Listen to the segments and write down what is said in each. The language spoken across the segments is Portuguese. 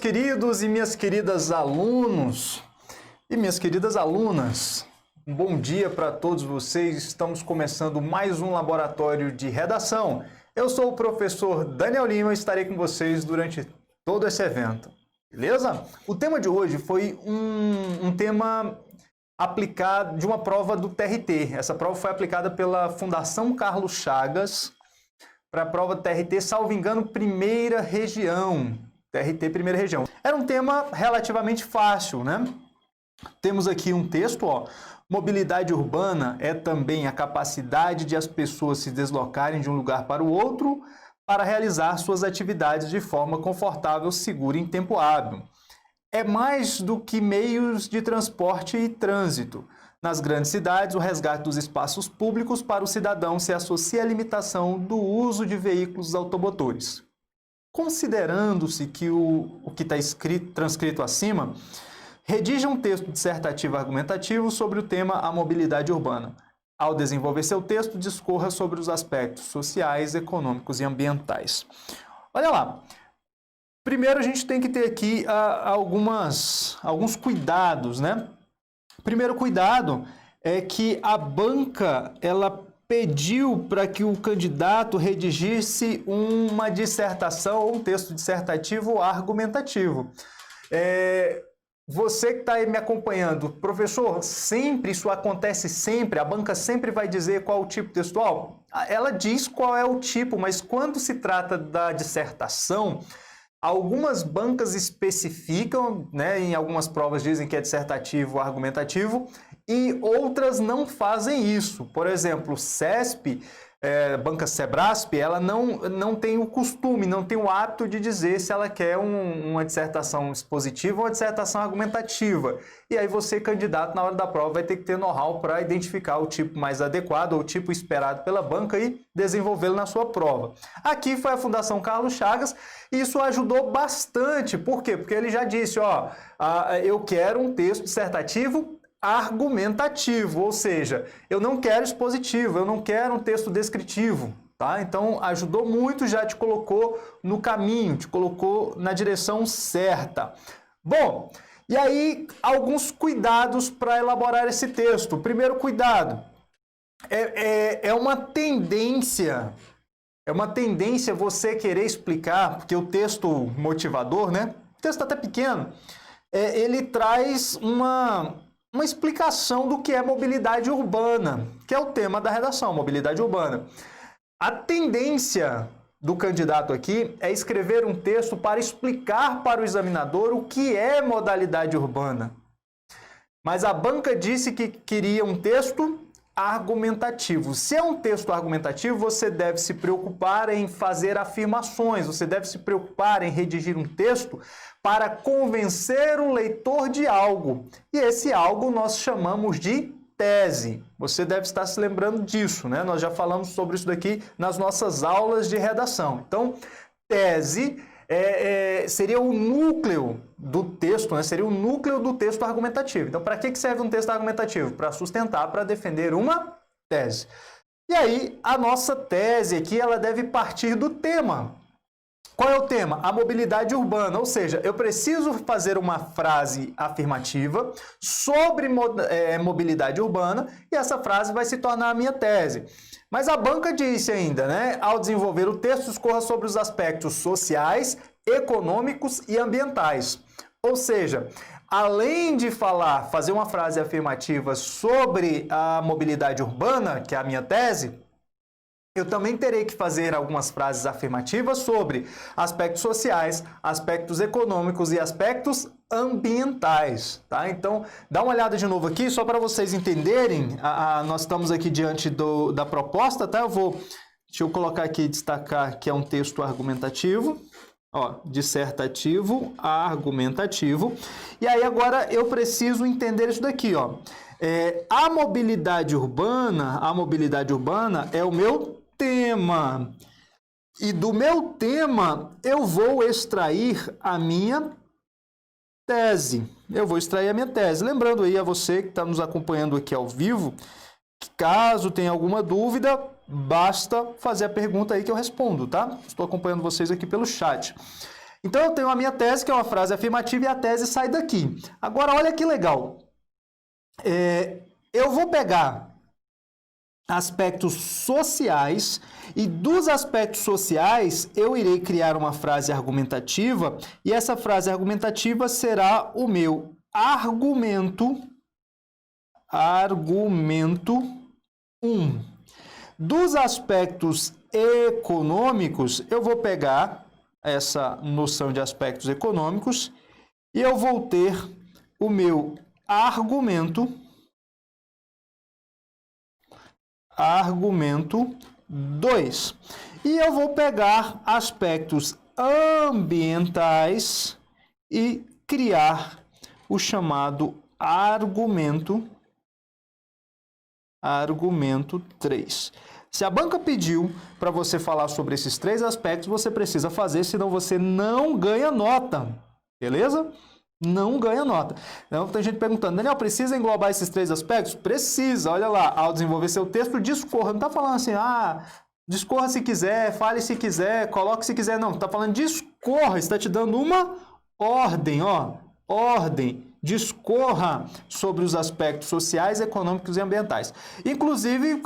queridos e minhas queridas alunos e minhas queridas alunas. Um bom dia para todos vocês. Estamos começando mais um laboratório de redação. Eu sou o professor Daniel Lima e estarei com vocês durante todo esse evento. Beleza? O tema de hoje foi um tema aplicado de uma prova do TRT. Essa prova foi aplicada pela Fundação Carlos Chagas para a prova do TRT, salvo engano, primeira região. TRT, primeira região. Era um tema relativamente fácil, né? Temos aqui um texto, ó. Mobilidade urbana é também a capacidade de as pessoas se deslocarem de um lugar para o outro para realizar suas atividades de forma confortável, segura e em tempo hábil. É mais do que meios de transporte e trânsito. Nas grandes cidades, o resgate dos espaços públicos para o cidadão se associa à limitação do uso de veículos automotores. Considerando-se que o que está transcrito acima, redija um texto dissertativo argumentativo sobre o tema a mobilidade urbana. Ao desenvolver seu texto, discorra sobre os aspectos sociais, econômicos e ambientais. Olha lá. Primeiro a gente tem que ter aqui alguns cuidados, né? Primeiro cuidado é que a banca ela pediu para que o candidato redigisse uma dissertação ou um texto dissertativo argumentativo. Você que está aí me acompanhando, professor, sempre isso acontece sempre, a banca sempre vai dizer qual é o tipo textual? Ela diz qual é o tipo, mas quando se trata da dissertação, algumas bancas especificam, né, em algumas provas dizem que é dissertativo ou argumentativo, e outras não fazem isso. Por exemplo, CESP, banca Sebrasp, ela não tem o costume, não tem o hábito de dizer se ela quer uma dissertação expositiva ou uma dissertação argumentativa. E aí você, candidato, na hora da prova, vai ter que ter know-how para identificar o tipo mais adequado ou o tipo esperado pela banca e desenvolvê-lo na sua prova. Aqui foi a Fundação Carlos Chagas e isso ajudou bastante. Por quê? Porque ele já disse, ó, eu quero um texto dissertativo argumentativo, ou seja, eu não quero expositivo, eu não quero um texto descritivo, tá? Então ajudou muito, já te colocou no caminho, te colocou na direção certa. Bom, e aí alguns cuidados para elaborar esse texto. Primeiro cuidado, é uma tendência você querer explicar, porque o texto motivador, né? O texto até pequeno, ele traz uma explicação do que é mobilidade urbana, que é o tema da redação, mobilidade urbana. A tendência do candidato aqui é escrever um texto para explicar para o examinador o que é modalidade urbana. Mas a banca disse que queria um texto argumentativo. Se é um texto argumentativo, você deve se preocupar em fazer afirmações, você deve se preocupar em redigir um texto para convencer o leitor de algo. E esse algo nós chamamos de tese. Você deve estar se lembrando disso, né? Nós já falamos sobre isso daqui nas nossas aulas de redação. Então, tese seria o núcleo do texto, né? Seria o núcleo do texto argumentativo. Então, para que serve um texto argumentativo? Para sustentar, para defender uma tese. E aí, a nossa tese aqui, ela deve partir do tema. Qual é o tema? A mobilidade urbana, ou seja, eu preciso fazer uma frase afirmativa sobre mobilidade urbana e essa frase vai se tornar a minha tese. Mas a banca disse ainda, né? Ao desenvolver o texto, discorra sobre os aspectos sociais, econômicos e ambientais. Ou seja, além de fazer uma frase afirmativa sobre a mobilidade urbana, que é a minha tese, eu também terei que fazer algumas frases afirmativas sobre aspectos sociais, aspectos econômicos e aspectos ambientais, tá? Então, dá uma olhada de novo aqui, só para vocês entenderem, nós estamos aqui diante da proposta, tá? Deixa eu colocar aqui, destacar que é um texto argumentativo, ó, dissertativo, argumentativo, e aí agora eu preciso entender isso daqui, ó. A mobilidade urbana é o meu tema. E do meu tema eu vou extrair a minha tese. Lembrando aí a você que está nos acompanhando aqui ao vivo, que caso tenha alguma dúvida, basta fazer a pergunta aí que eu respondo, tá? Estou acompanhando vocês aqui pelo chat. Então eu tenho a minha tese, que é uma frase afirmativa, e a tese sai daqui. Agora, olha que legal. Eu vou pegar aspectos sociais, e dos aspectos sociais eu irei criar uma frase argumentativa, e essa frase argumentativa será o meu argumento 1. Dos aspectos econômicos, eu vou pegar essa noção de aspectos econômicos e eu vou ter o meu argumento 2. E eu vou pegar aspectos ambientais e criar o chamado argumento 3. Se a banca pediu para você falar sobre esses 3 aspectos, você precisa fazer, senão você não ganha nota, beleza? Não ganha nota. Então, tem gente perguntando, Daniel, precisa englobar esses 3 aspectos? Precisa, olha lá, ao desenvolver seu texto, discorra. Não está falando assim, discorra se quiser, fale se quiser, coloque se quiser, não. Está falando discorra, está te dando uma ordem, ordem. Discorra sobre os aspectos sociais, econômicos e ambientais. Inclusive,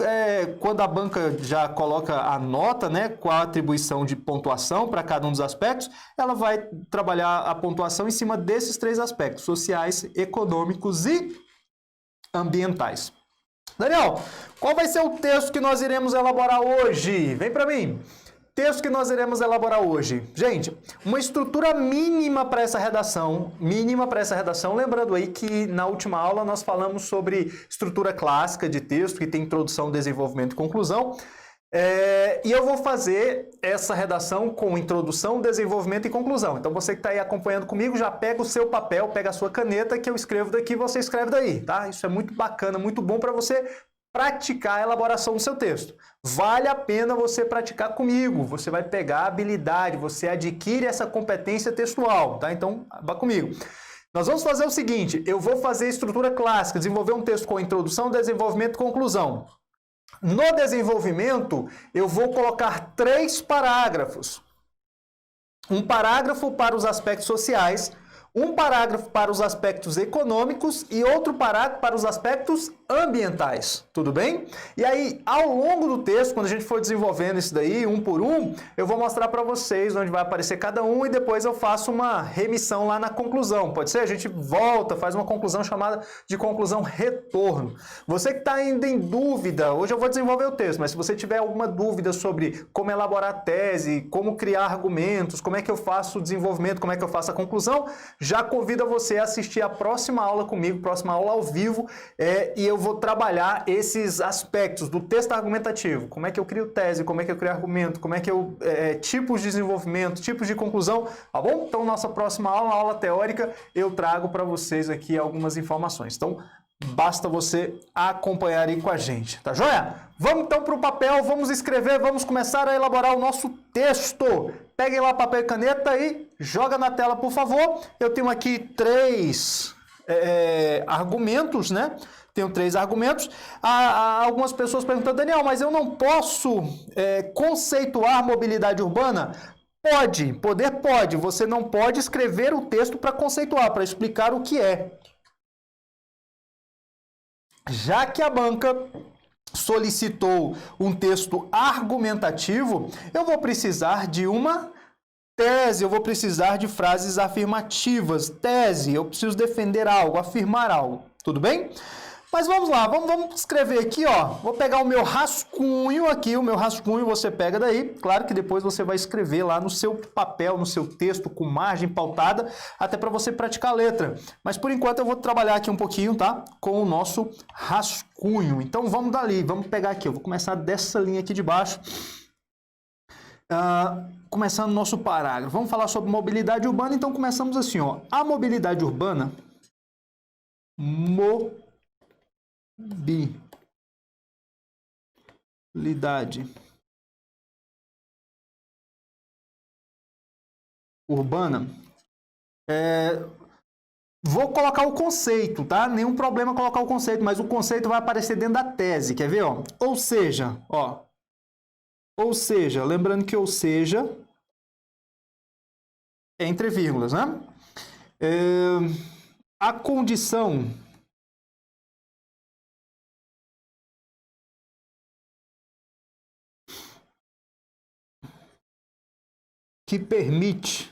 quando a banca já coloca a nota, né, com a atribuição de pontuação para cada um dos aspectos, ela vai trabalhar a pontuação em cima desses 3 aspectos, sociais, econômicos e ambientais. Daniel, qual vai ser o texto que nós iremos elaborar hoje? Vem para mim! Texto que nós iremos elaborar hoje. Gente, uma estrutura mínima para essa redação. Lembrando aí que na última aula nós falamos sobre estrutura clássica de texto, que tem introdução, desenvolvimento e conclusão. E eu vou fazer essa redação com introdução, desenvolvimento e conclusão. Então você que está aí acompanhando comigo, já pega o seu papel, pega a sua caneta, que eu escrevo daqui, você escreve daí, tá? Isso é muito bacana, muito bom para você praticar a elaboração do seu texto. Vale a pena você praticar comigo. Você vai pegar a habilidade, você adquire essa competência textual, tá? Então, vá comigo. Nós vamos fazer o seguinte, eu vou fazer estrutura clássica, desenvolver um texto com introdução, desenvolvimento e conclusão. No desenvolvimento, eu vou colocar 3 parágrafos. Um parágrafo para os aspectos sociais, um parágrafo para os aspectos econômicos e outro parágrafo para os aspectos ambientais, tudo bem? E aí, ao longo do texto, quando a gente for desenvolvendo isso daí, um por um, eu vou mostrar para vocês onde vai aparecer cada um e depois eu faço uma remissão lá na conclusão, pode ser? A gente volta, faz uma conclusão chamada de conclusão retorno. Você que está ainda em dúvida, hoje eu vou desenvolver o texto, mas se você tiver alguma dúvida sobre como elaborar a tese, como criar argumentos, como é que eu faço o desenvolvimento, como é que eu faço a conclusão, já convido você a assistir a próxima aula comigo, próxima aula ao vivo, e eu vou trabalhar esses aspectos do texto argumentativo. Como é que eu crio tese, como é que eu crio argumento, como é que eu... tipos de desenvolvimento, tipos de conclusão, tá bom? Então, nossa próxima aula, a aula teórica, eu trago para vocês aqui algumas informações. Então, basta você acompanhar aí com a gente, tá joia? Vamos então para o papel, vamos escrever, vamos começar a elaborar o nosso texto. Peguem lá papel e caneta e joga na tela, por favor. Eu tenho aqui 3 argumentos, né? Tenho 3 argumentos. Algumas pessoas perguntam, Daniel, mas eu não posso conceituar mobilidade urbana? Pode, pode. Você não pode escrever o texto para conceituar, para explicar o que é. Já que a banca solicitou um texto argumentativo, eu vou precisar de uma tese, eu vou precisar de frases afirmativas. Tese, eu preciso defender algo, afirmar algo. Tudo bem? Mas vamos lá, vamos escrever aqui, ó. Vou pegar o meu rascunho aqui, o meu rascunho você pega daí. Claro que depois você vai escrever lá no seu papel, no seu texto, com margem pautada, até para você praticar a letra. Mas por enquanto eu vou trabalhar aqui um pouquinho, tá? Com o nosso rascunho. Então vamos dali, vamos pegar aqui. Eu vou começar dessa linha aqui de baixo. Começando o nosso parágrafo. Vamos falar sobre mobilidade urbana, então começamos assim, ó. A mobilidade urbana... Mobilidade urbana. Vou colocar o conceito, tá? Nenhum problema colocar o conceito, mas o conceito vai aparecer dentro da tese, quer ver? Ó? Ou seja, lembrando que ou seja entre vírgulas, né? A condição que permite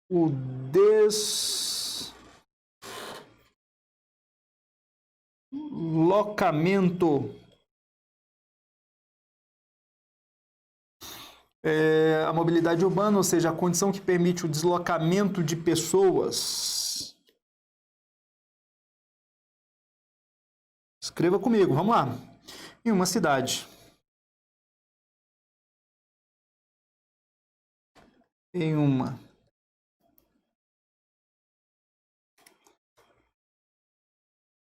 o deslocamento, a mobilidade urbana, ou seja, a condição que permite o deslocamento de pessoas. Escreva comigo, vamos lá. Em uma cidade. Em uma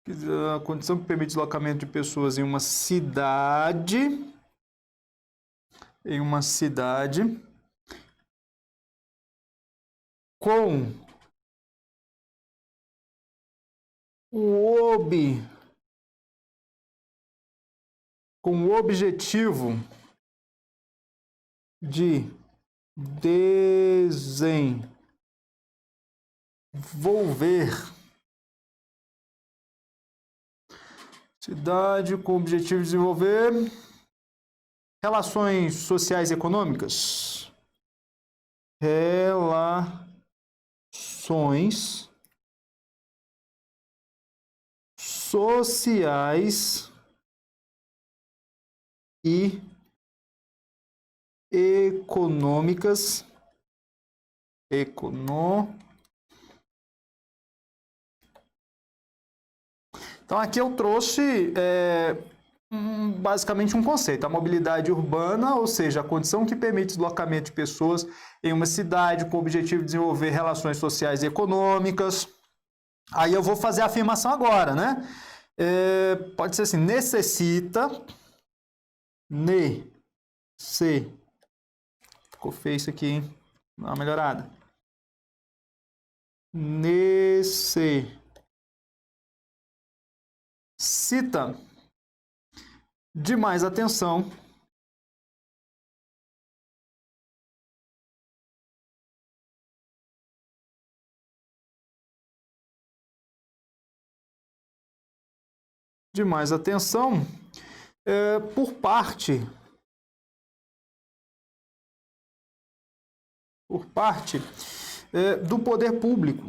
a condição que permite deslocamento de pessoas em uma cidade com o objetivo de desenvolver cidade com o objetivo de desenvolver relações sociais e econômicas. Relações sociais e econômicas. Então, aqui eu trouxe basicamente um conceito, a mobilidade urbana, ou seja, a condição que permite o deslocamento de pessoas em uma cidade com o objetivo de desenvolver relações sociais e econômicas. Aí eu vou fazer a afirmação agora, né? Pode ser assim, necessita, ficou feio isso aqui, hein? Dá uma melhorada. Necessita de mais atenção por parte do poder público,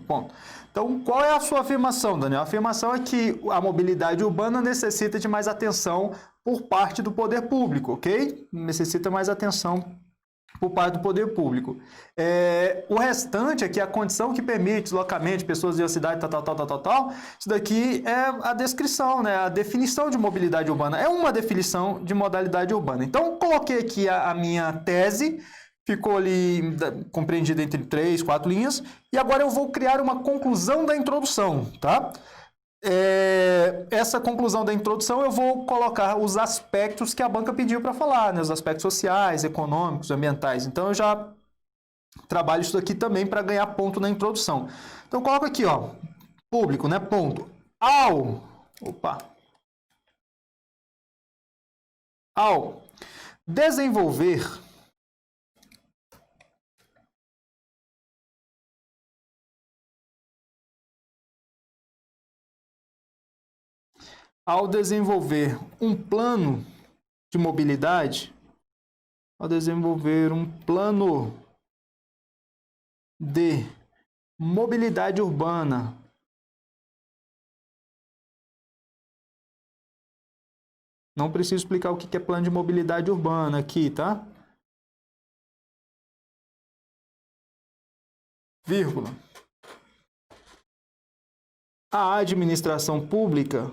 ponto. Então, qual é a sua afirmação, Daniel? A afirmação é que a mobilidade urbana necessita de mais atenção por parte do poder público, ok? Necessita mais atenção por parte do poder público. O restante aqui, a condição que permite deslocamento de pessoas de uma cidade, tal, isso daqui é a descrição, né? A definição de mobilidade urbana. É uma definição de modalidade urbana. Então, coloquei aqui a minha tese, ficou ali compreendida entre 3, 4 linhas, e agora eu vou criar uma conclusão da introdução, tá? Essa conclusão da introdução eu vou colocar os aspectos que a banca pediu para falar, né? Os aspectos sociais, econômicos, ambientais. Então eu já trabalho isso aqui também para ganhar ponto na introdução. Então eu coloco aqui, ó, público, né? Ponto. Ao desenvolver um plano de mobilidade, ao desenvolver um plano de mobilidade urbana, não preciso explicar o que é plano de mobilidade urbana aqui, tá? Vírgula. A administração pública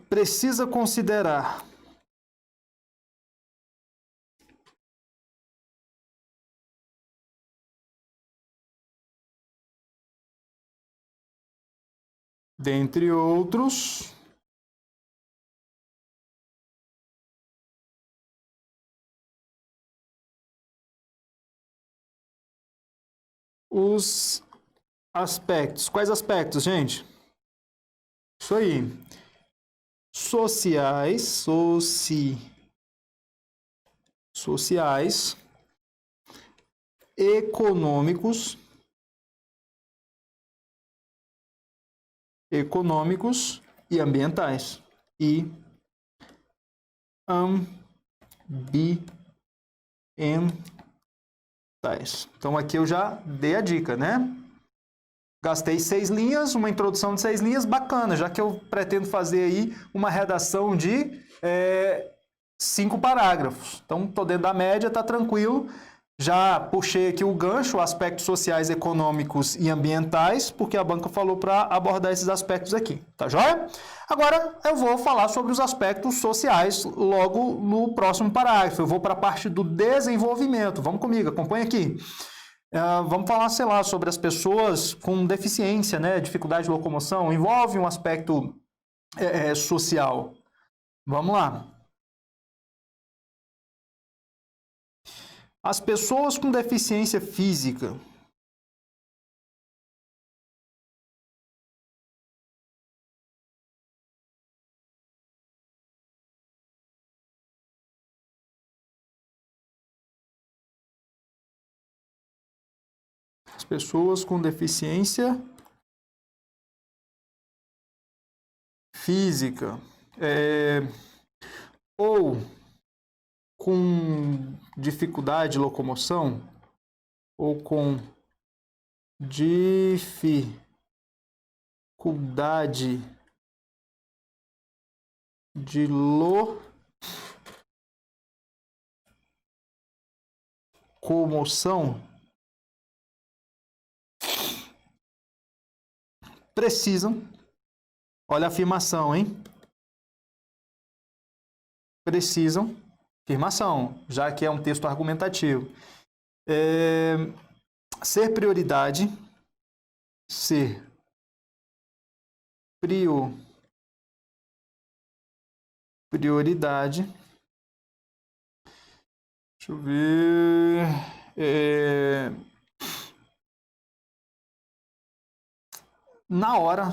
precisa considerar dentre outros os aspectos. Quais aspectos, gente? Isso aí. Sociais, econômicos e ambientais. Então aqui eu já dei a dica, né? Gastei 6 linhas, uma introdução de 6 linhas, bacana, já que eu pretendo fazer aí uma redação de 5 parágrafos. Então, estou dentro da média, tá tranquilo. Já puxei aqui o gancho, aspectos sociais, econômicos e ambientais, porque a banca falou para abordar esses aspectos aqui, tá joia? Agora eu vou falar sobre os aspectos sociais logo no próximo parágrafo. Eu vou para a parte do desenvolvimento. Vamos comigo, acompanha aqui. Vamos falar, sei lá, sobre as pessoas com deficiência, né? Dificuldade de locomoção, envolve um aspecto social. Vamos lá. As pessoas com deficiência física. As pessoas com deficiência física. Ou com dificuldade de locomoção, ou com dificuldade de locomoção, precisam, olha a afirmação, hein? Precisam, afirmação, já que é um texto argumentativo. Ser prioridade, prioridade. Deixa eu ver. Na hora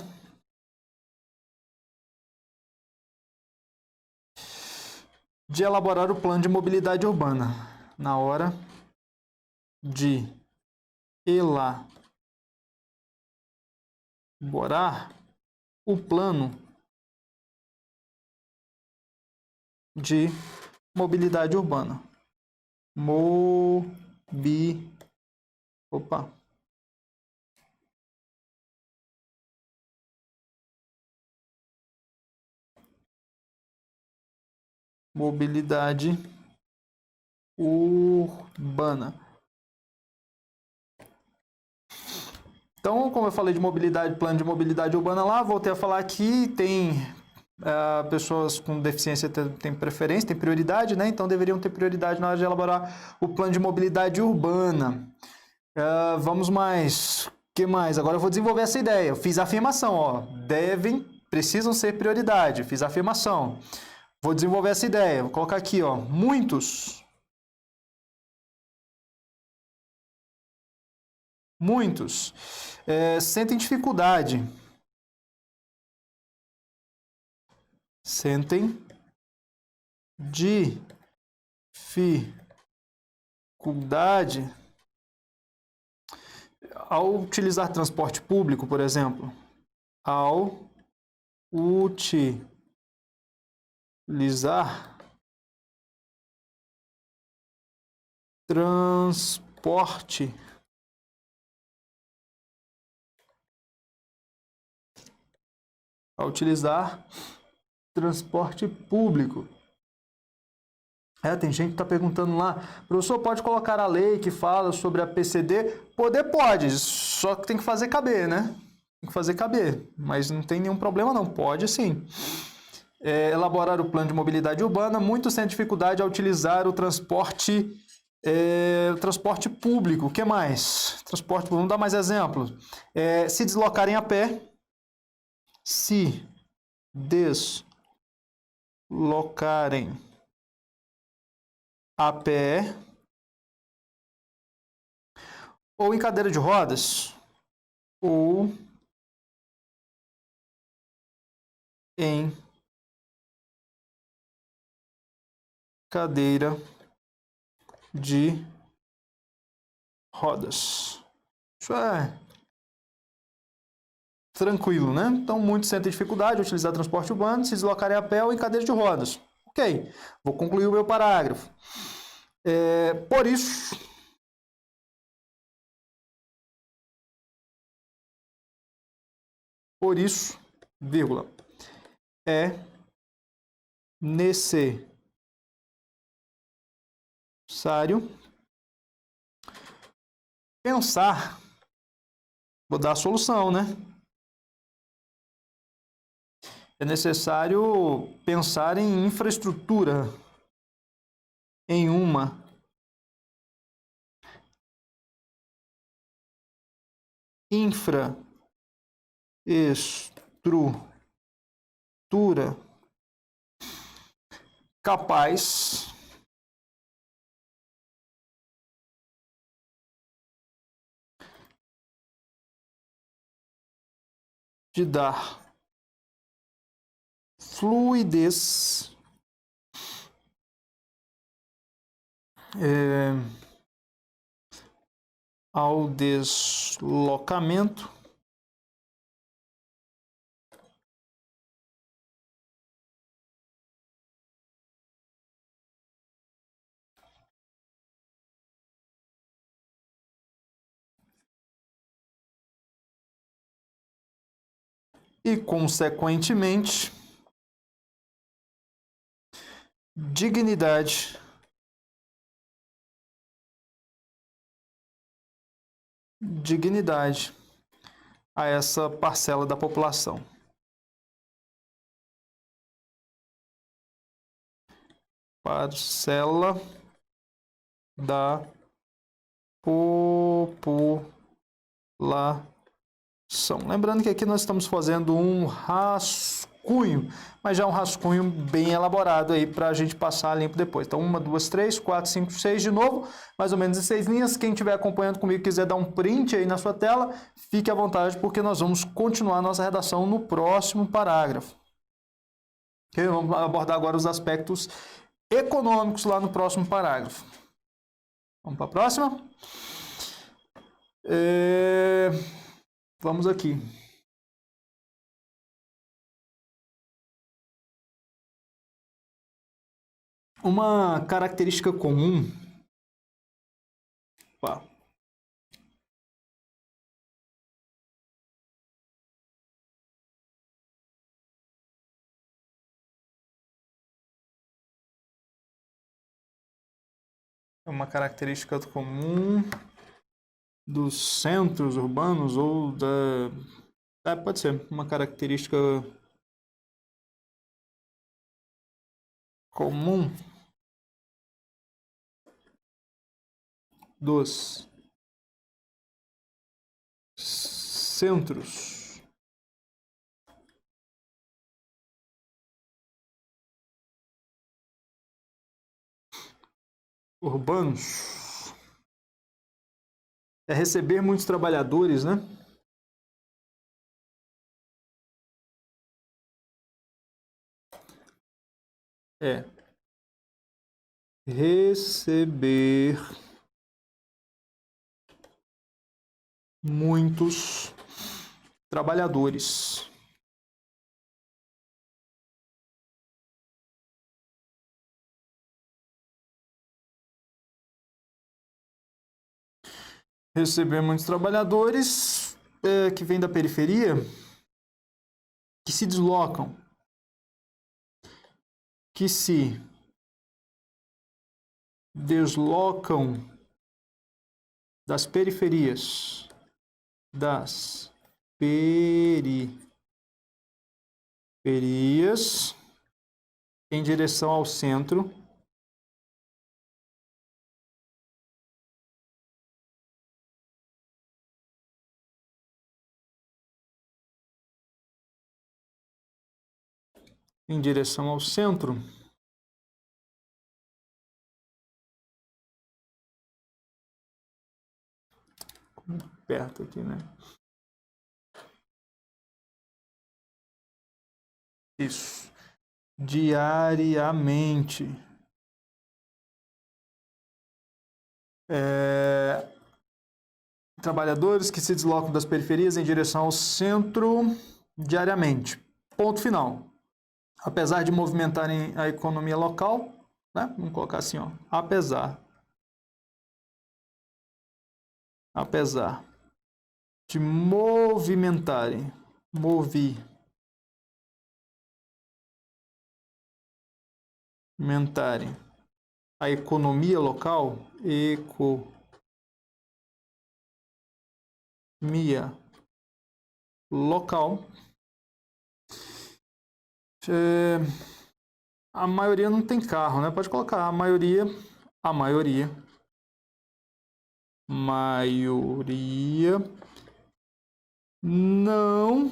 de elaborar o plano de mobilidade urbana. Na hora de elaborar o plano de mobilidade urbana. Mobilidade urbana. Então, como eu falei de mobilidade, plano de mobilidade urbana lá, voltei a falar aqui, tem pessoas com deficiência têm preferência, têm prioridade, né? Então deveriam ter prioridade na hora de elaborar o plano de mobilidade urbana. Vamos mais. O que mais? Agora eu vou desenvolver essa ideia. Eu fiz a afirmação, ó. Precisam ser prioridade. Fiz a afirmação. Vou desenvolver essa ideia. Vou colocar aqui, ó. Muitos sentem dificuldade. Ao utilizar transporte público, por exemplo. Ao utilizar transporte público. Tem gente que está perguntando lá, professor, pode colocar a lei que fala sobre a PCD? Pode, só que tem que fazer caber, né? tem que fazer caber, mas não tem nenhum problema não, pode sim. Elaborar o plano de mobilidade urbana, muitos têm dificuldade a utilizar o transporte público. O que mais? Transporte público, vamos dar mais exemplos. Se deslocarem a pé, se deslocarem a pé ou em cadeira de rodas, ou em cadeira de rodas. Isso é tranquilo, né? Então, muitos sentem dificuldade de utilizar transporte urbano, se deslocarem a pé ou em cadeira de rodas. Ok, vou concluir o meu parágrafo. Por isso, vírgula, é necessário pensar, vou dar a solução, né? É necessário pensar em infraestrutura, em uma infraestrutura capaz de dar fluidez ao deslocamento e, consequentemente, dignidade a essa parcela da população. Parcela da população. Lembrando que aqui nós estamos fazendo um rascunho, mas já é um rascunho bem elaborado aí para a gente passar limpo depois. Então, 1, 2, 3, 4, 5, 6 de novo, mais ou menos em 6 linhas. Quem estiver acompanhando comigo e quiser dar um print aí na sua tela, fique à vontade, porque nós vamos continuar nossa redação no próximo parágrafo. Okay? Vamos abordar agora os aspectos econômicos lá no próximo parágrafo. Vamos para a próxima? Vamos aqui. Uma característica comum. Opa. Uma característica comum dos centros urbanos ou da... pode ser uma característica comum dos centros urbanos é receber muitos trabalhadores, né? Receber muitos trabalhadores. Receber muitos trabalhadores que vêm da periferia, que se deslocam, das periferias periferias em direção ao centro. Em direção ao centro. Perto aqui, né? Isso. Diariamente. Trabalhadores que se deslocam das periferias em direção ao centro diariamente. Ponto final. Apesar de movimentarem a economia local, né? Vamos colocar assim, ó. Apesar de movimentarem a economia local, a maioria não tem carro, né? Pode colocar a maioria não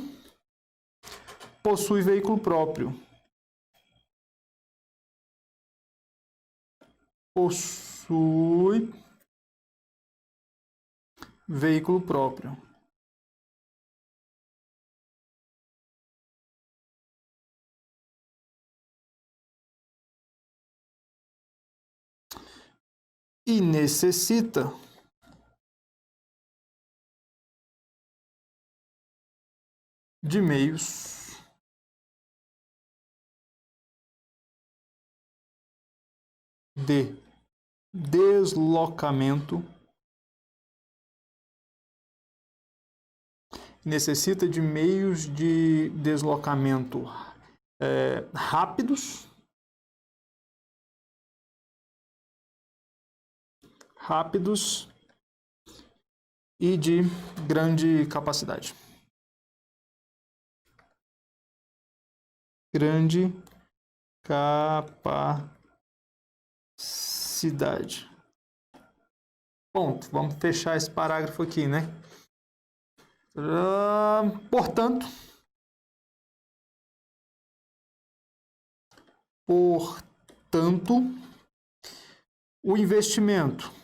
possui veículo próprio. Possui veículo próprio. E necessita de meios de deslocamento. Necessita de meios de deslocamento rápidos e de grande capacidade. Grande capacidade. Ponto. Vamos fechar esse parágrafo aqui, né? Portanto, o investimento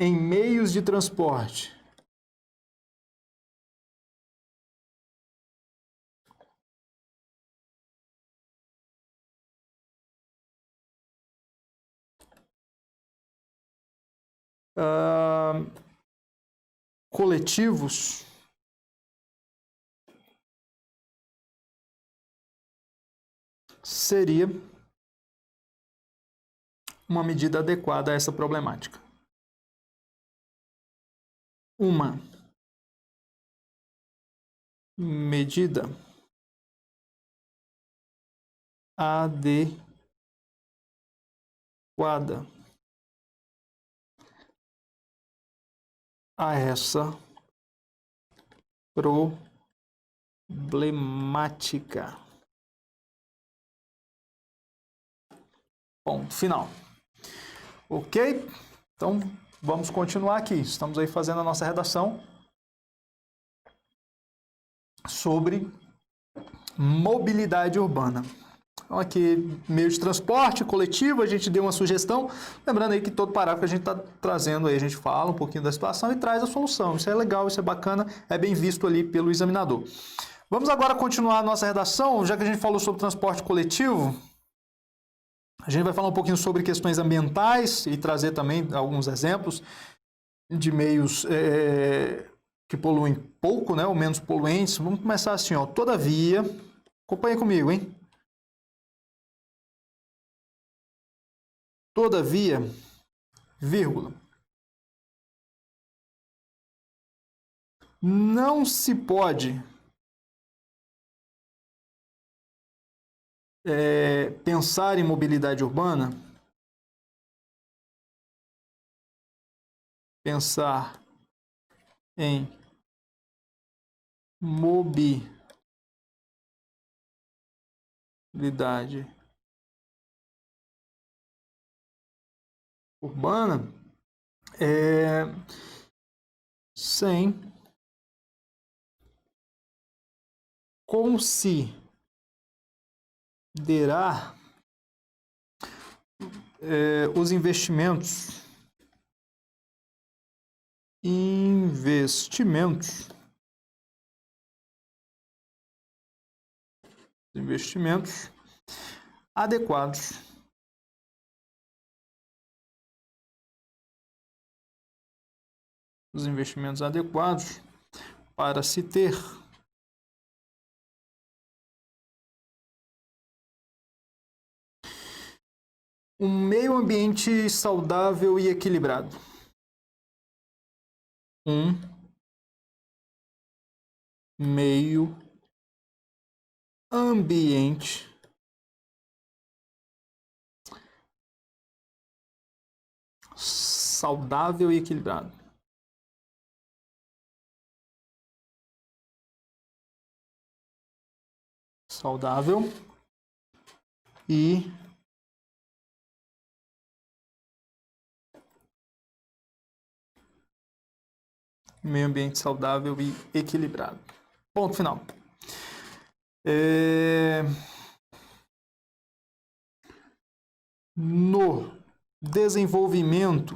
em meios de transporte coletivos seria uma medida adequada a essa problemática. Uma medida adequada a essa problemática. Ponto final. Ok? Então, vamos continuar aqui. Estamos aí fazendo a nossa redação sobre mobilidade urbana. Então, aqui, meio de transporte coletivo, a gente deu uma sugestão. Lembrando aí que todo parágrafo a gente está trazendo aí, a gente fala um pouquinho da situação e traz a solução. Isso é legal, isso é bacana, é bem visto ali pelo examinador. Vamos agora continuar a nossa redação, já que a gente falou sobre transporte coletivo. A gente vai falar um pouquinho sobre questões ambientais e trazer também alguns exemplos de meios que poluem pouco, né, ou menos poluentes. Vamos começar assim, ó. Todavia, acompanha comigo, hein? Todavia, vírgula, não se pode pensar em mobilidade urbana, pensar em mobilidade urbana sem considerar os investimentos adequados para se ter um meio ambiente saudável e equilibrado. Um meio ambiente saudável e equilibrado. Saudável e meio ambiente saudável e equilibrado. Ponto final. No desenvolvimento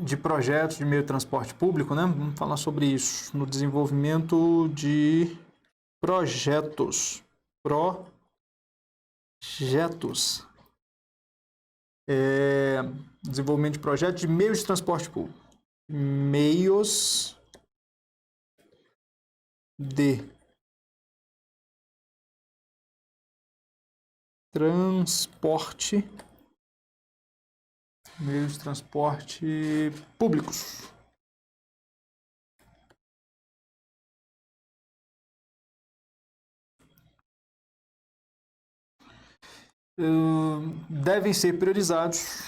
de projetos de meio de transporte público, né? Vamos falar sobre isso. No desenvolvimento de projetos. Desenvolvimento de projetos de meios de transporte público. Meios de transporte públicos. Devem ser priorizados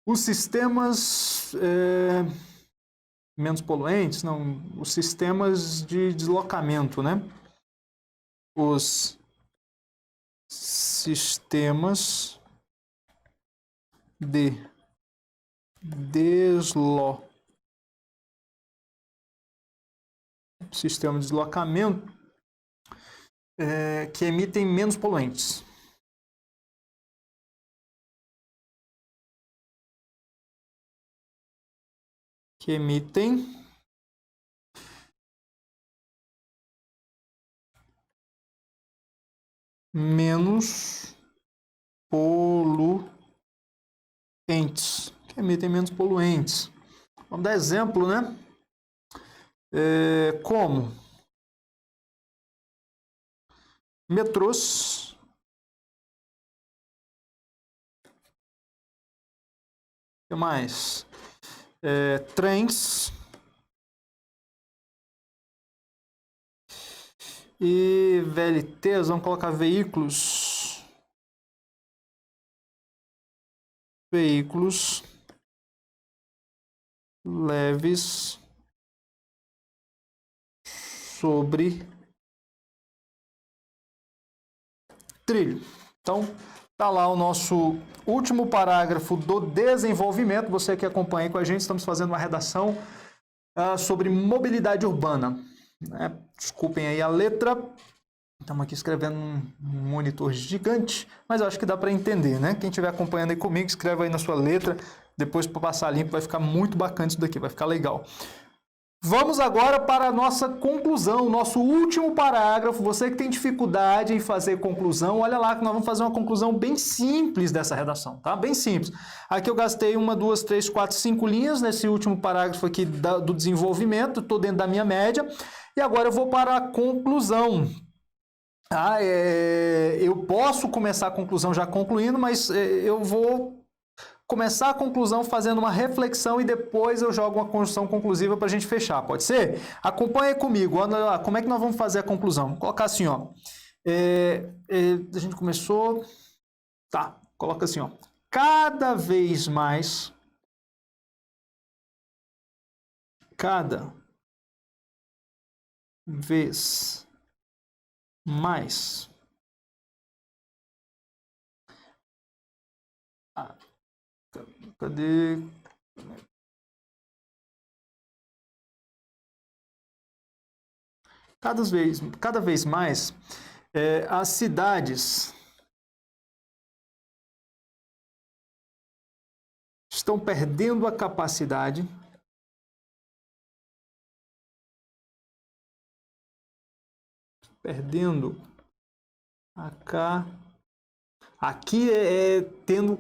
os sistemas menos poluentes, não, os sistemas de deslocamento, né? Os sistemas de deslocamento que emitem menos poluentes. Que emitem menos poluentes. Vamos dar exemplo, né? Como metrôs, o que mais? Trens e VLTs, vamos colocar veículos leves sobre trilho. Então, tá lá o nosso último parágrafo do desenvolvimento. Você que acompanha com a gente, estamos fazendo uma redação sobre mobilidade urbana. Desculpem aí a letra. Estamos aqui escrevendo um monitor gigante, mas eu acho que dá para entender, né? Quem estiver acompanhando aí comigo, escreve aí na sua letra. Depois, para passar limpo, vai ficar muito bacana isso daqui, vai ficar legal. Vamos agora para a nossa conclusão, nosso último parágrafo. Você que tem dificuldade em fazer conclusão, olha lá que nós vamos fazer uma conclusão bem simples dessa redação, tá? Bem simples. Aqui eu gastei 1, 2, 3, 4, 5 linhas nesse último parágrafo aqui do desenvolvimento, estou dentro da minha média. E agora eu vou para a conclusão. Eu posso começar a conclusão já concluindo, mas eu vou começar a conclusão fazendo uma reflexão e depois eu jogo uma construção conclusiva para a gente fechar, pode ser? Acompanhe comigo, olha lá, como é que nós vamos fazer a conclusão? Vou colocar assim, ó. A gente começou... Tá, coloca assim, ó. Cada vez mais... Cada vez mais... Cadê? Cada vez mais, as cidades estão perdendo a capacidade Aqui tendo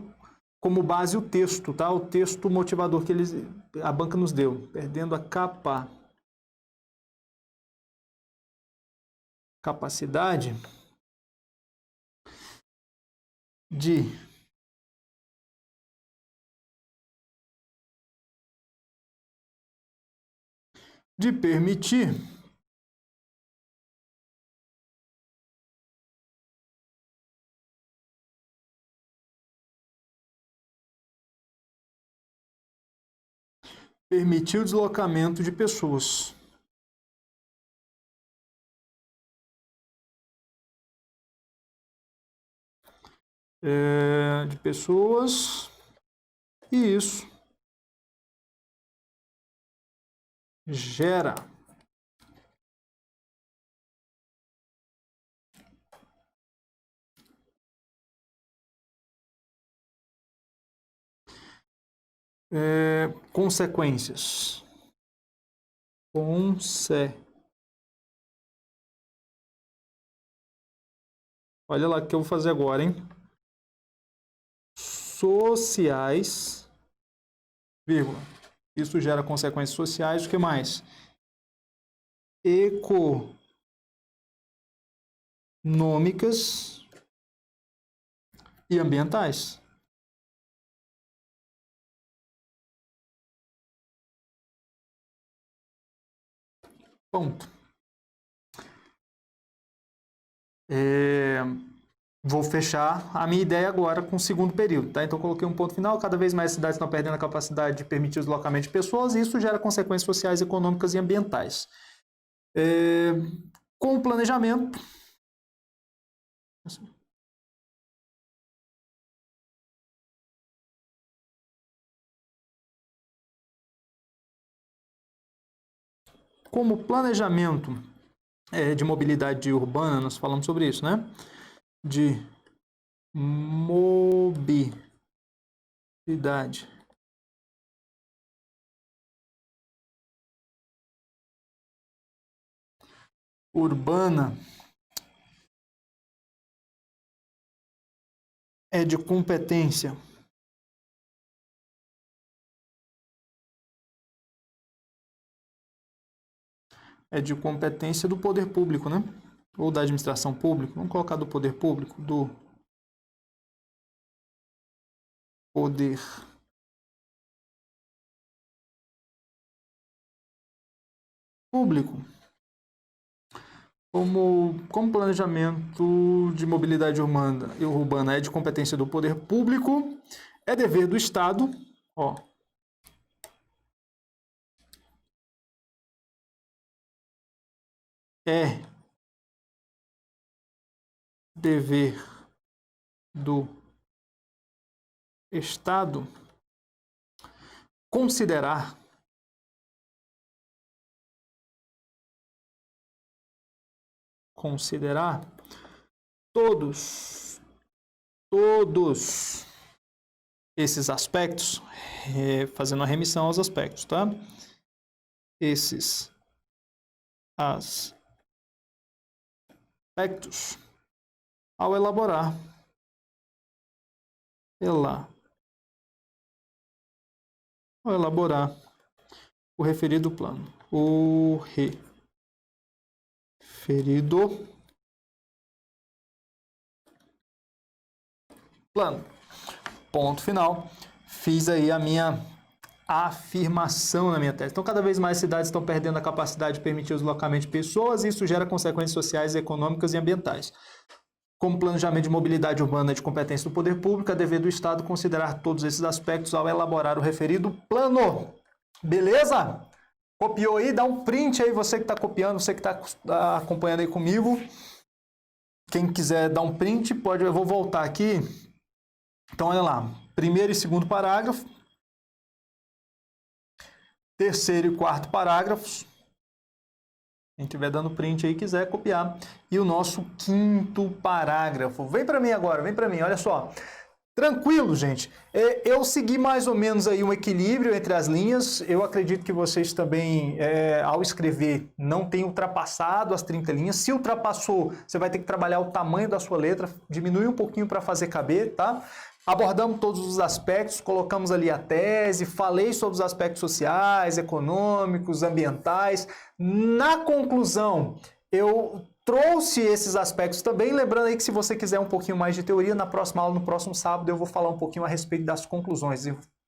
como base o texto, tá? O texto motivador que a banca nos deu. Perdendo a capacidade de permitir o deslocamento de pessoas. E isso gera consequências. Olha lá o que eu vou fazer agora, hein? Sociais, vírgula. Isso gera consequências sociais. O que mais? Econômicas e ambientais. Ponto. Vou fechar a minha ideia agora com o segundo período, tá? Então, coloquei um ponto final. Cada vez mais as cidades estão perdendo a capacidade de permitir o deslocamento de pessoas e isso gera consequências sociais, econômicas e ambientais. Com o planejamento... Como planejamento de mobilidade urbana, nós falamos sobre isso, né? De mobilidade urbana é de competência do poder público, né? Ou da administração pública. Vamos colocar do poder público, do poder público. Como planejamento de mobilidade urbana é de competência do poder público, é dever do Estado, ó. É dever do Estado considerar todos esses aspectos, fazendo a remissão aos aspectos, tá? esses aspectos ao elaborar o referido plano. O referido plano. Ponto final. Fiz aí a minha afirmação na minha tese. Então, cada vez mais cidades estão perdendo a capacidade de permitir o deslocamento de pessoas e isso gera consequências sociais, econômicas e ambientais. Como planejamento de mobilidade urbana é de competência do poder público, é dever do Estado considerar todos esses aspectos ao elaborar o referido plano. Beleza? Copiou aí? Dá um print aí, você que está copiando, você que está acompanhando aí comigo. Quem quiser dar um print, pode. Eu vou voltar aqui. Então, olha lá. Primeiro e segundo parágrafo. Terceiro e quarto parágrafos. Quem estiver dando print aí, quiser copiar. E o nosso quinto parágrafo. Vem para mim agora, vem para mim, olha só. Tranquilo, gente. Eu segui mais ou menos aí um equilíbrio entre as linhas. Eu acredito que vocês também, ao escrever, não tenham ultrapassado as 30 linhas. Se ultrapassou, você vai ter que trabalhar o tamanho da sua letra, diminuir um pouquinho para fazer caber, tá? Abordamos todos os aspectos, colocamos ali a tese, falei sobre os aspectos sociais, econômicos, ambientais. Na conclusão, eu trouxe esses aspectos também, lembrando aí que se você quiser um pouquinho mais de teoria, na próxima aula, no próximo sábado, eu vou falar um pouquinho a respeito das conclusões,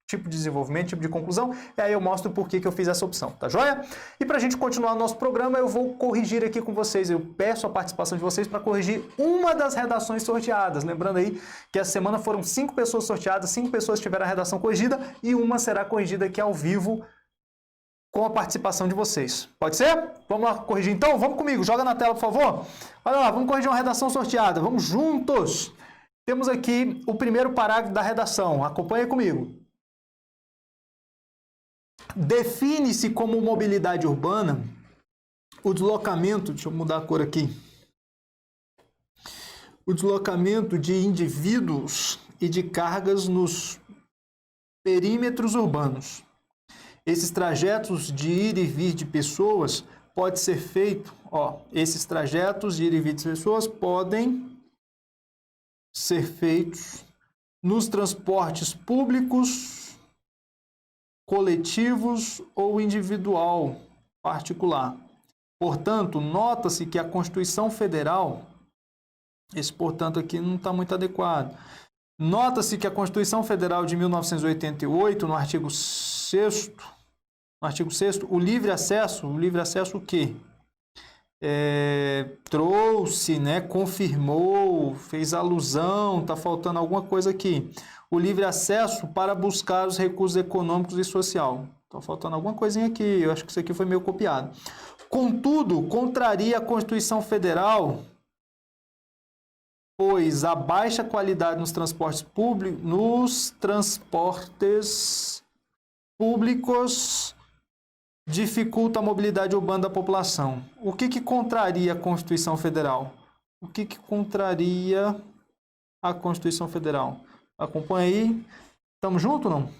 tipo de desenvolvimento, tipo de conclusão, e aí eu mostro por que eu fiz essa opção, tá joia? E para a gente continuar o nosso programa, eu vou corrigir aqui com vocês, eu peço a participação de vocês para corrigir uma das redações sorteadas, lembrando aí que essa semana foram 5 pessoas sorteadas, 5 pessoas tiveram a redação corrigida e uma será corrigida aqui ao vivo, com a participação de vocês. Pode ser? Vamos lá corrigir então? Vamos comigo, joga na tela, por favor. Olha lá, vamos corrigir uma redação sorteada. Vamos juntos. Temos aqui o primeiro parágrafo da redação. Acompanha comigo. Define-se como mobilidade urbana o deslocamento, deixa eu mudar a cor aqui, o deslocamento de indivíduos e de cargas nos perímetros urbanos. Esses trajetos de ir e vir de pessoas pode ser feito, esses trajetos de ir e vir de pessoas podem ser feitos nos transportes públicos, coletivos ou individual, particular. Portanto, nota-se que a Constituição Federal, esse portanto aqui não está muito adequado, nota-se que a Constituição Federal de 1988, no artigo 6º, o livre acesso o quê? Trouxe, né, confirmou, fez alusão, está faltando alguma coisa aqui. O livre acesso para buscar os recursos econômicos e social. Está faltando alguma coisinha aqui, eu acho que isso aqui foi meio copiado. Contudo, contraria a Constituição Federal, pois a baixa qualidade nos transportes públicos dificulta a mobilidade urbana da população. O que contraria a Constituição Federal? O que contraria a Constituição Federal? Acompanha aí. Estamos juntos ou não?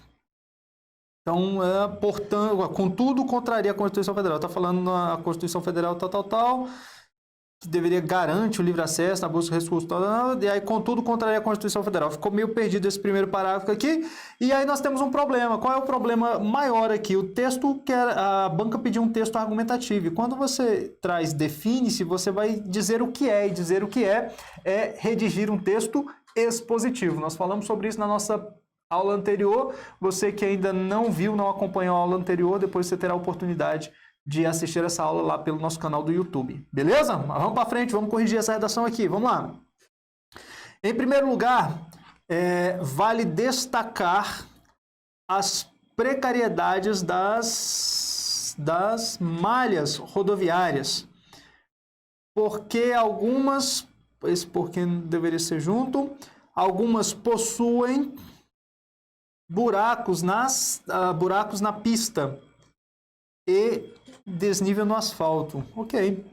Então, portanto, contudo, contraria a Constituição Federal. Está falando na Constituição Federal tal, que deveria garantir o livre acesso na busca de recursos, e aí, contudo, contraria a Constituição Federal. Ficou meio perdido esse primeiro parágrafo aqui, e aí nós temos um problema. Qual é o problema maior aqui? O texto, a banca pediu um texto argumentativo, e quando você traz define-se, você vai dizer o que é, e dizer o que é redigir um texto expositivo. Nós falamos sobre isso na nossa aula anterior. Você que ainda não viu, não acompanhou a aula anterior, depois você terá a oportunidade de assistir essa aula lá pelo nosso canal do YouTube. Beleza? Mas vamos para frente, vamos corrigir essa redação aqui. Vamos lá. Em primeiro lugar, vale destacar as precariedades das malhas rodoviárias. Porque algumas, esse porquê deveria ser junto, algumas possuem buracos na pista e desnível no asfalto. Ok.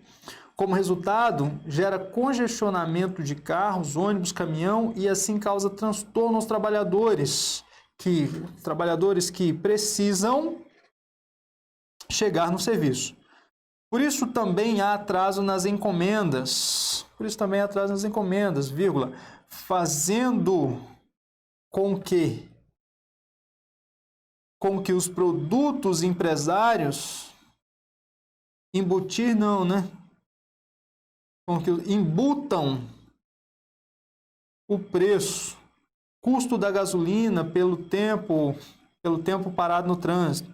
Como resultado, gera congestionamento de carros, ônibus, caminhão e assim causa transtorno aos trabalhadores que precisam chegar no serviço. Por isso também há atraso nas encomendas. Vírgula, fazendo com que os produtos empresários embutam o preço, custo da gasolina pelo tempo parado no trânsito.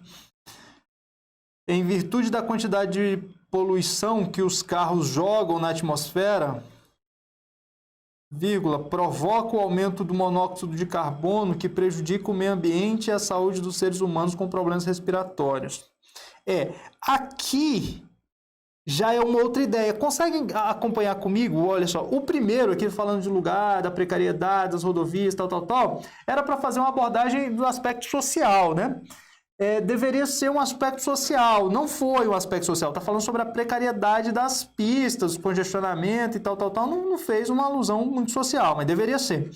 Em virtude da quantidade de poluição que os carros jogam na atmosfera, vírgula, provoca o aumento do monóxido de carbono que prejudica o meio ambiente e a saúde dos seres humanos com problemas respiratórios. Aqui já é uma outra ideia. Conseguem acompanhar comigo? Olha só, o primeiro aqui falando de lugar, da precariedade, das rodovias, tal, era para fazer uma abordagem do aspecto social, né? Deveria ser um aspecto social, não foi um aspecto social, está falando sobre a precariedade das pistas, congestionamento e tal, não fez uma alusão muito social, mas deveria ser.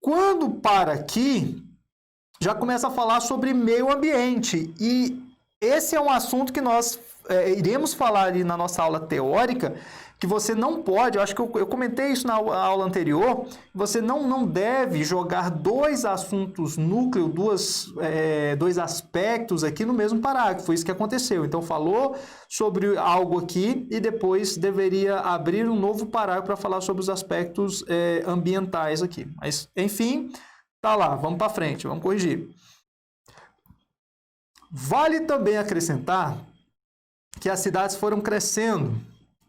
Quando para aqui, já começa a falar sobre meio ambiente, e esse é um assunto que nós iremos falar ali na nossa aula teórica, que você não pode, eu acho que eu comentei isso na aula anterior, você não deve jogar dois assuntos núcleo, dois aspectos aqui no mesmo parágrafo, foi isso que aconteceu. Então falou sobre algo aqui e depois deveria abrir um novo parágrafo para falar sobre os aspectos ambientais aqui. Mas, enfim, tá lá, vamos para frente, vamos corrigir. Vale também acrescentar que as cidades foram crescendo,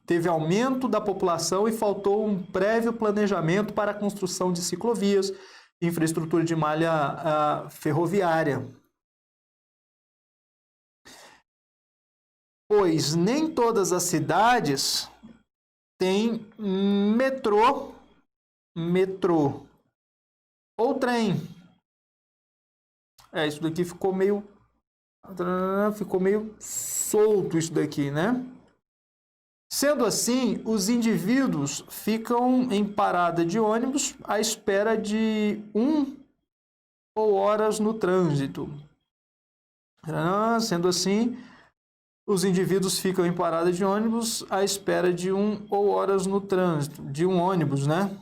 teve aumento da população e faltou um prévio planejamento para a construção de ciclovias, infraestrutura de malha ferroviária. Pois nem todas as cidades têm metrô ou trem. Isso daqui ficou meio solto isso daqui, né? Sendo assim, os indivíduos ficam em parada de ônibus à espera de 1 ou horas no trânsito. Sendo assim, os indivíduos ficam em parada de ônibus à espera de 1 ou horas no trânsito. De um ônibus, né?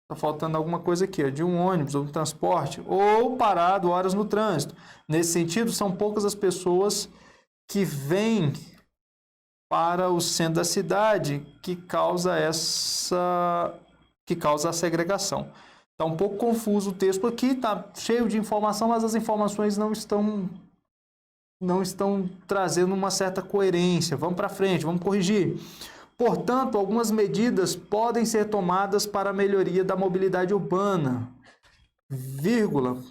Tá faltando alguma coisa aqui, de um ônibus ou um transporte, ou parado horas no trânsito. Nesse sentido, são poucas as pessoas que vêm para o centro da cidade que causa a segregação. Está um pouco confuso o texto aqui, está cheio de informação, mas as informações não estão trazendo uma certa coerência. Vamos para frente, vamos corrigir. Portanto, algumas medidas podem ser tomadas para a melhoria da mobilidade urbana. Vírgula.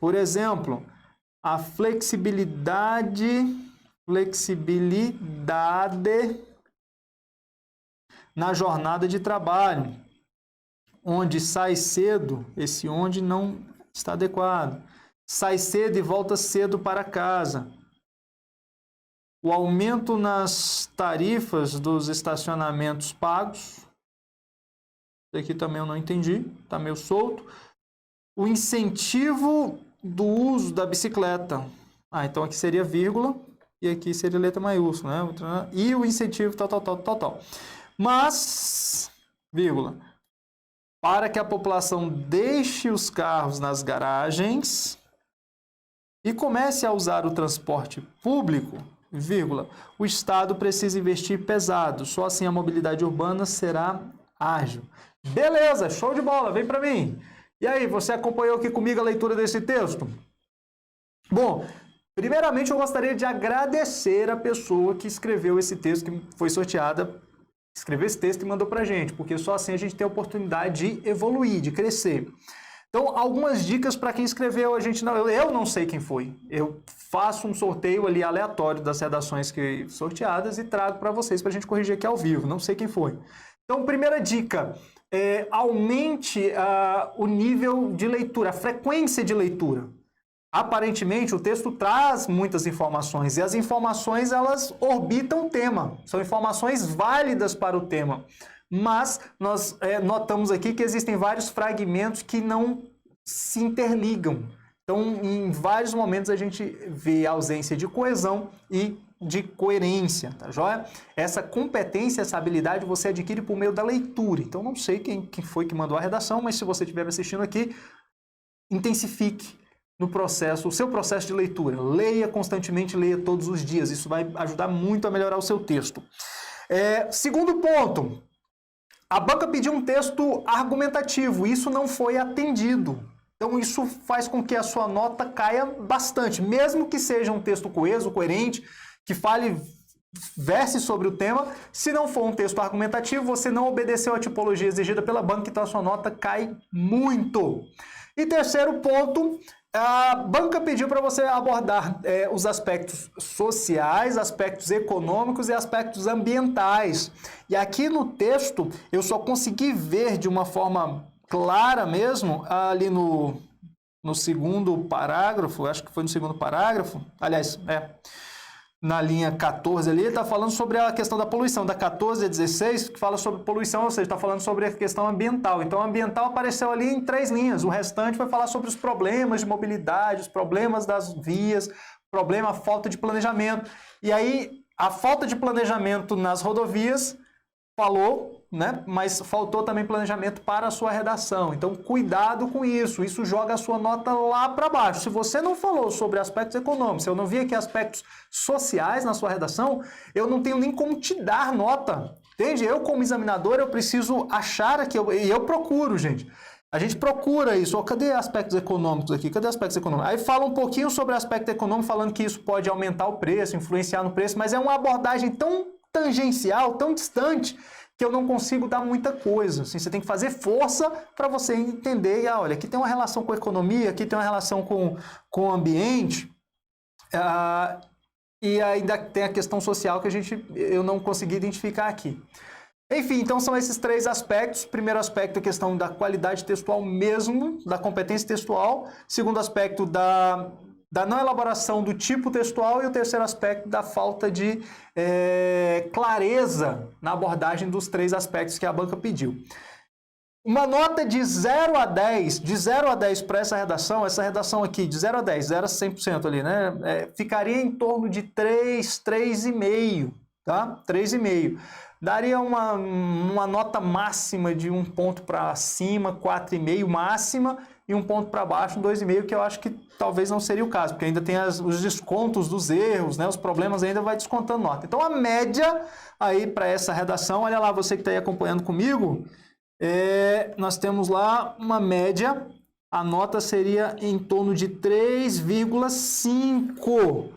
Por exemplo, a flexibilidade na jornada de trabalho, onde sai cedo, esse onde não está adequado, sai cedo e volta cedo para casa. O aumento nas tarifas dos estacionamentos pagos, isso aqui também eu não entendi, está meio solto. O incentivo do uso da bicicleta, então aqui seria vírgula, e aqui seria letra maiúscula, né? E o incentivo tal. Mas, vírgula, para que a população deixe os carros nas garagens e comece a usar o transporte público, vírgula, o Estado precisa investir pesado, só assim a mobilidade urbana será ágil. Beleza, show de bola, vem para mim. E aí, você acompanhou aqui comigo a leitura desse texto? Bom, primeiramente, eu gostaria de agradecer a pessoa que escreveu esse texto, que foi sorteada, escreveu esse texto e mandou pra gente, porque só assim a gente tem a oportunidade de evoluir, de crescer. Então, algumas dicas para quem escreveu, eu não sei quem foi. Eu faço um sorteio ali aleatório das redações que sorteadas e trago para vocês para a gente corrigir aqui ao vivo. Não sei quem foi. Então, primeira dica, aumente o nível de leitura, a frequência de leitura. Aparentemente, o texto traz muitas informações e as informações elas orbitam o tema, são informações válidas para o tema. Mas nós notamos aqui que existem vários fragmentos que não se interligam, Então, em vários momentos a gente vê a ausência de coesão e de coerência, tá joia? Essa competência, essa habilidade você adquire por meio da leitura. Então, não sei quem foi que mandou a redação, mas se você estiver me assistindo aqui, intensifique no processo, o seu processo de leitura. Leia constantemente, leia todos os dias. Isso vai ajudar muito a melhorar o seu texto. Segundo ponto, a banca pediu um texto argumentativo. Isso não foi atendido. Então isso faz com que a sua nota caia bastante. Mesmo que seja um texto coeso, coerente, que verse sobre o tema, se não for um texto argumentativo, você não obedeceu à tipologia exigida pela banca, então a sua nota cai muito. E terceiro ponto, a banca pediu para você abordar os aspectos sociais, aspectos econômicos e aspectos ambientais. E aqui no texto eu só consegui ver de uma forma clara mesmo, ali no segundo parágrafo, acho que foi no segundo parágrafo, aliás, na linha 14 ali, está falando sobre a questão da poluição, da 14 a 16, que fala sobre poluição, ou seja, está falando sobre a questão ambiental. Então, ambiental apareceu ali em 3 linhas, o restante vai falar sobre os problemas de mobilidade, os problemas das vias, a falta de planejamento. E aí, a falta de planejamento nas rodovias falou, né? Mas faltou também planejamento para a sua redação. Então, cuidado com isso. Isso joga a sua nota lá para baixo. Se você não falou sobre aspectos econômicos, se eu não vi aqui aspectos sociais na sua redação, eu não tenho nem como te dar nota. Entende? Eu, como examinador, eu preciso achar aqui, e eu procuro, gente. A gente procura isso. Cadê aspectos econômicos aqui? Cadê aspectos econômicos? Aí fala um pouquinho sobre aspecto econômico, falando que isso pode aumentar o preço, influenciar no preço, mas é uma abordagem tão tangencial, tão distante, que eu não consigo dar muita coisa. Assim, você tem que fazer força para você entender, olha, aqui tem uma relação com a economia, aqui tem uma relação com o ambiente, e ainda tem a questão social que eu não consegui identificar aqui. Enfim, então são esses 3 aspectos. Primeiro aspecto, a questão da qualidade textual mesmo, da competência textual. Segundo aspecto, da não elaboração do tipo textual, e o terceiro aspecto da falta de clareza na abordagem dos 3 aspectos que a banca pediu. Uma nota de 0 a 10, para essa redação aqui, de 0 a 10, 0 a 100% ali, né? Ficaria em torno de 3, 3,5, tá? 3,5. Daria uma nota máxima de 1 ponto para cima, 4,5 máxima, e 1 ponto para baixo, 2,5, que eu acho que talvez não seria o caso, porque ainda tem os descontos dos erros, né? Os problemas ainda vai descontando nota. Então a média aí para essa redação, olha lá, você que está aí acompanhando comigo, nós temos lá uma média, a nota seria em torno de 3,5.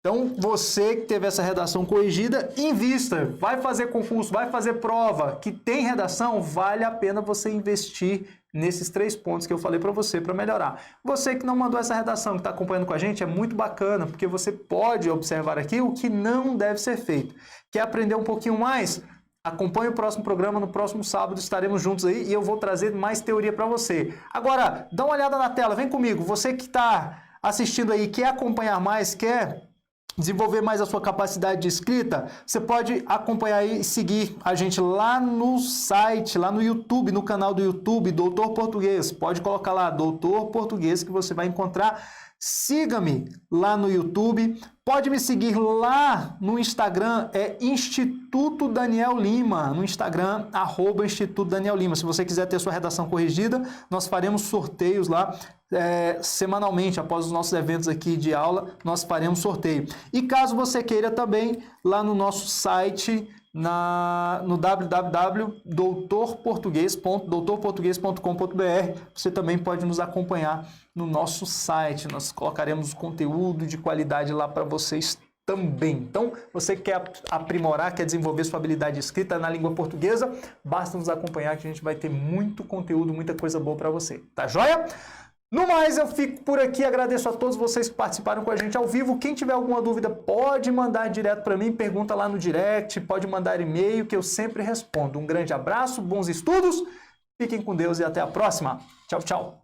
Então, você que teve essa redação corrigida, invista, vai fazer concurso, vai fazer prova, que tem redação, vale a pena você investir nesses 3 pontos que eu falei para você, para melhorar. Você que não mandou essa redação, que está acompanhando com a gente, é muito bacana, porque você pode observar aqui o que não deve ser feito. Quer aprender um pouquinho mais? Acompanhe o próximo programa, no próximo sábado estaremos juntos aí e eu vou trazer mais teoria para você. Agora, dá uma olhada na tela, vem comigo, você que está assistindo aí, quer acompanhar mais, quer desenvolver mais a sua capacidade de escrita, você pode acompanhar e seguir a gente lá no site, lá no YouTube, no canal do YouTube, Doutor Português. Pode colocar lá, Doutor Português, que você vai encontrar. Siga-me lá no YouTube. Pode me seguir lá no Instagram, Instituto Daniel Lima. No Instagram, @Instituto Daniel Lima. Se você quiser ter sua redação corrigida, nós faremos sorteios lá. Semanalmente, após os nossos eventos aqui de aula, nós faremos sorteio. E caso você queira também, lá no nosso site, no www.doutorportugues.com.br, você também pode nos acompanhar no nosso site. Nós colocaremos conteúdo de qualidade lá para vocês também. Então, você quer aprimorar, quer desenvolver sua habilidade de escrita na língua portuguesa, basta nos acompanhar que a gente vai ter muito conteúdo, muita coisa boa para você. Tá joia? No mais, eu fico por aqui, agradeço a todos vocês que participaram com a gente ao vivo. Quem tiver alguma dúvida, pode mandar direto para mim, pergunta lá no direct, pode mandar e-mail que eu sempre respondo. Um grande abraço, bons estudos, fiquem com Deus e até a próxima. Tchau, tchau.